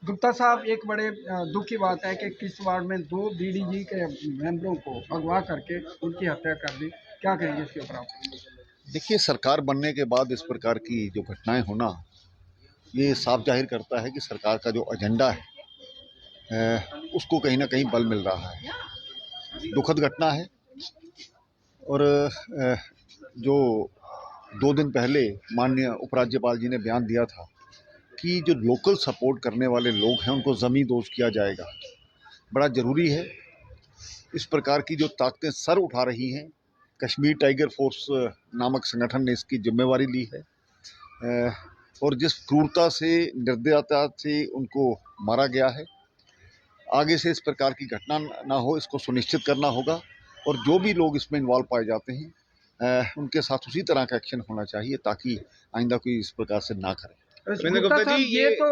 गुप्ता साहब, एक बड़े दुख की बात है कि किस वार्ड में दो बीडीजी के मेंबरों को अगवा करके उनकी हत्या कर दी। क्या कहेंगे इसके ऊपर आप? देखिए, सरकार बनने के बाद इस प्रकार की जो घटनाएं होना, ये साफ जाहिर करता है कि सरकार का जो एजेंडा है उसको कहीं ना कहीं बल मिल रहा है। दुखद घटना है। और जो 2 दिन पहले माननीय उपराज्यपाल जी ने बयान दिया था कि जो लोकल सपोर्ट करने वाले लोग हैं उनको ज़मींदोज़ किया जाएगा, बड़ा ज़रूरी है। इस प्रकार की जो ताकतें सर उठा रही हैं, कश्मीर टाइगर फोर्स नामक संगठन ने इसकी जिम्मेवारी ली है, और जिस क्रूरता से, निर्दयता से उनको मारा गया है, आगे से इस प्रकार की घटना ना हो, इसको सुनिश्चित करना होगा। और जो भी लोग इसमें इन्वॉल्व पाए जाते हैं उनके साथ उसी तरह का एक्शन होना चाहिए ताकि आइंदा कोई इस प्रकार से ना करे। गुप्ता साहब, ये तो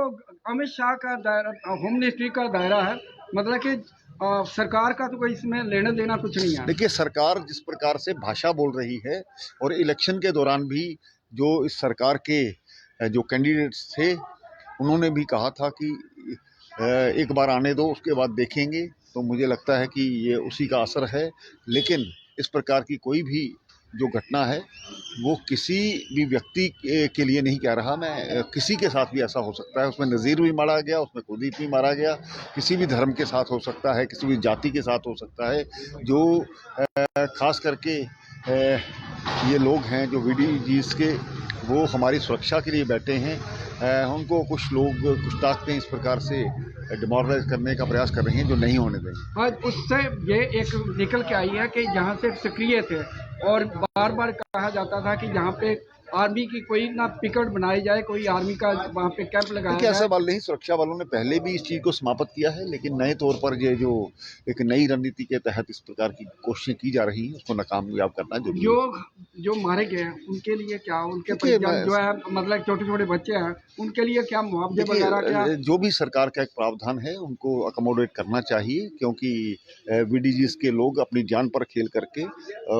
अमित शाह का दायरा, होम मिनिस्ट्री का दायरा है, मतलब कि सरकार का तो कोई इसमें लेना देना कुछ नहीं है। देखिए, सरकार जिस प्रकार से भाषा बोल रही है, और इलेक्शन के दौरान भी जो इस सरकार के जो कैंडिडेट्स थे उन्होंने भी कहा था कि एक बार आने दो, उसके बाद देखेंगे, तो मुझे लगता है कि ये उसी का असर है। लेकिन इस प्रकार की कोई भी जो घटना है वो किसी भी व्यक्ति के लिए नहीं कह रहा मैं, किसी के साथ भी ऐसा हो सकता है। उसमें नज़ीर भी मारा गया, उसमें कुलदीप भी मारा गया, किसी भी धर्म के साथ हो सकता है, किसी भी जाति के साथ हो सकता है। जो खास करके ये लोग हैं जो वीडीजीज के, वो हमारी सुरक्षा के लिए बैठे हैं, उनको कुछ लोग, कुछ ताकतें इस प्रकार से डिमोरलाइज करने का प्रयास कर रही हैं जो नहीं होने देंगे। और उससे ये एक निकल के आई है कि जहाँ से सक्रिय थे और बार बार कहा जाता था कि जहाँ पे आर्मी की कोई ना पिकेट बनाई जाए, कोई आर्मी का वहाँ पे कैंप लगाया देखिए, ऐसा जाए। बात नहीं, सुरक्षा वालों ने पहले भी इस चीज़ को समाप्त किया है, लेकिन नए तौर पर ये जो एक नई रणनीति के तहत इस प्रकार की कोशिशें की जा रही हैं उसको नाकामयाब करना जरूरी है। जो मारे गए हैं उनके लिए क्या, उनके देखिए, परिजन जो है, मतलब छोटे छोटे बच्चे हैं, उनके लिए क्या मुआवजे वगैरह क्या? जो भी सरकार का एक प्रावधान है उनको अकोमोडेट करना चाहिए, क्योंकि वीडीजीज के लोग अपनी जान पर खेल करके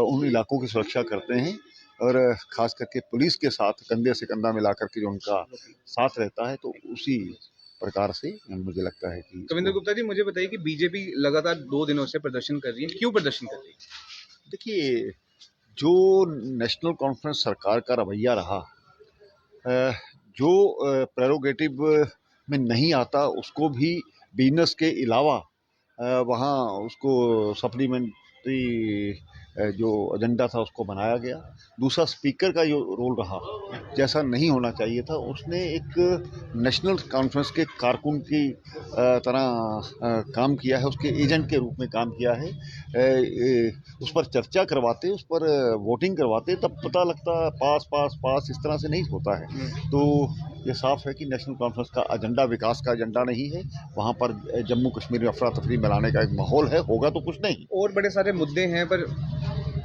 उन इलाकों की सुरक्षा करते हैं, और खास करके पुलिस के साथ कंधे से कंधा मिला करके जो उनका साथ रहता है, तो उसी प्रकार से मुझे लगता है कि कविंद्र गुप्ता जी, मुझे बताइए कि बीजेपी लगातार 2 दिनों से प्रदर्शन कर रही है, क्यों प्रदर्शन कर रही है? देखिए, जो नेशनल कॉन्फ्रेंस सरकार का रवैया रहा, जो प्रेरोगेटिव में नहीं आता उसको भी बिजनेस के अलावा वहाँ उसको सप्लीमेंट्री जो एजेंडा था उसको बनाया गया। दूसरा, स्पीकर का जो रोल रहा, जैसा नहीं होना चाहिए था, उसने एक नेशनल कॉन्फ्रेंस के कारकुन की तरह काम किया है, उसके एजेंट के रूप में काम किया है। उस पर चर्चा करवाते, उस पर वोटिंग करवाते, तब पता लगता पास पास पास, इस तरह से नहीं होता है। तो ये साफ है कि नेशनल कॉन्फ्रेंस का एजेंडा विकास का एजेंडा नहीं है। वहाँ पर जम्मू कश्मीर में अफरा तफरी मिलाने का एक माहौल है, होगा तो कुछ नहीं। और बड़े सारे मुद्दे हैं, पर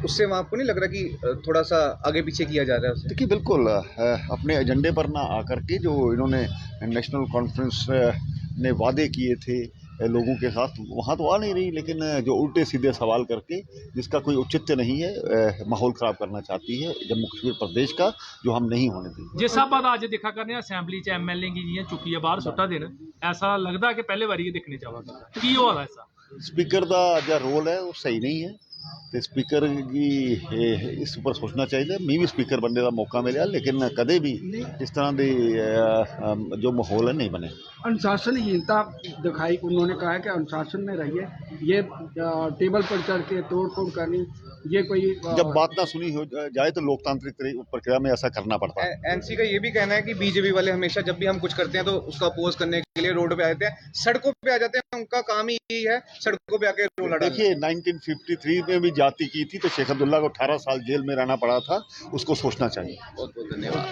उससे वहाँ आपको नहीं लग रहा कि थोड़ा सा आगे पीछे किया जा रहा है उससे? देखिए, बिल्कुल अपने एजेंडे पर ना आकर के जो इन्होंने नेशनल कॉन्फ्रेंस ने वादे किए थे लोगों के साथ, वहाँ तो आ नहीं रही, लेकिन जो उल्टे सीधे सवाल करके, जिसका कोई औचित्य नहीं है, माहौल ख़राब करना चाहती है जम्मू कश्मीर प्रदेश का, जो हम नहीं होने देंगे। जिस स्हाब दा अज दिक्खा करने असैंबली च एमएलए गी जियां चुक्कियै बाहर सुट्टा देन, ऐसा लगदा कि पहले बारी दिक्खने च आवा करदा की होआ दा ऐसा? स्पीकर का जो रोल है वो सही नहीं है, तो स्पीकर की इस उपर सोचना चाहिए। मैं भी स्पीकर बनने का मौका मिला, लेकिन कदे भी इस तरह के जो माहौल है नहीं बने। अनुशासनहीनता दिखाई, उन्होंने कहा है कि अनुशासन में रहिए, ये टेबल पर चढ़ के तोड़ फोड़ करनी, ये कोई जब बात ना सुनी हो जाए तो लोकतांत्रिक प्रक्रिया में ऐसा करना पड़ता है। एनसी का ये भी कहना है कि बीजेपी वाले हमेशा जब भी हम कुछ करते हैं तो उसका अपोज करने के लिए रोड पे आ जाते हैं, सड़कों पे आ जाते हैं, उनका काम ही यही है सड़कों पे आके रोल डालना। देखिए, 1953 में भी जाति की थी तो शेख अब्दुल्ला को 18 साल जेल में रहना पड़ा था, उसको सोचना चाहिए। बहुत बहुत धन्यवाद।